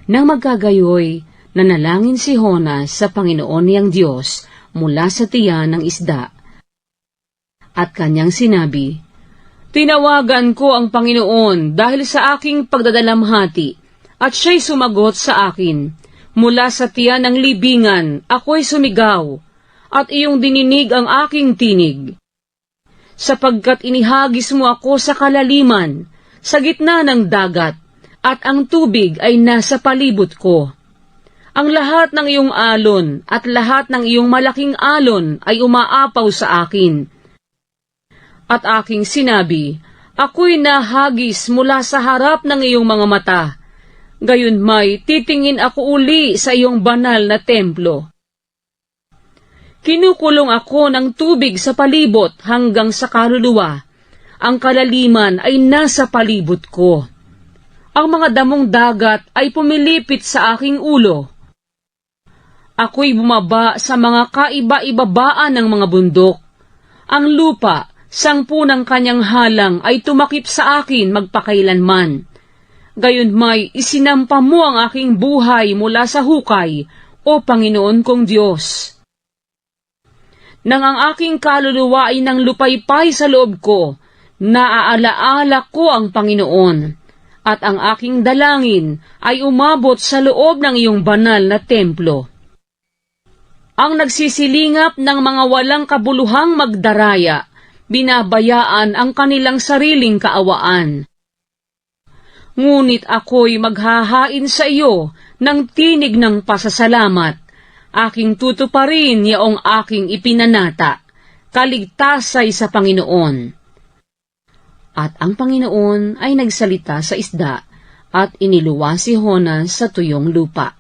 Nang magkagayoy, nanalangin si Jonas sa Panginoon niyang Diyos mula sa tiyan ng isda. At kanyang sinabi, "Tinawagan ko ang Panginoon dahil sa aking pagdadalamhati, at siya'y sumagot sa akin. Mula sa tiyan ng libingan, ako'y sumigaw, at iyong dininig ang aking tinig. Sapagkat inihagis mo ako sa kalaliman, sa gitna ng dagat, at ang tubig ay nasa palibot ko. Ang lahat ng iyong alon at lahat ng iyong malaking alon ay umaapaw sa akin. At aking sinabi, ako'y nahagis mula sa harap ng iyong mga mata. Gayunmay, titingin ako uli sa iyong banal na templo. Kinukulong ako ng tubig sa palibot hanggang sa kaluluwa. Ang kalaliman ay nasa palibot ko. Ang mga damong dagat ay pumilipit sa aking ulo. Ako'y bumaba sa mga kaiba-ibabaan ng mga bundok. Ang lupa, sangpu ng kanyang halang ay tumakip sa akin magpakailanman. Gayunmay, isinampa mo ang aking buhay mula sa hukay, o Panginoon kong Diyos. Nang ang aking kaluluwa ay nang lupaypay sa loob ko, naaalaala ko ang Panginoon. At ang aking dalangin ay umabot sa loob ng iyong banal na templo. Ang nagsisilingap ng mga walang kabuluhang magdaraya, binabayaan ang kanilang sariling kaawaan. Ngunit ako'y maghahain sa iyo ng tinig ng pasasalamat. Aking tutuparin yaong aking ipinanata, kaligtasay sa Panginoon. At ang Panginoon ay nagsalita sa isda at iniluwa si Jonas sa tuyong lupa.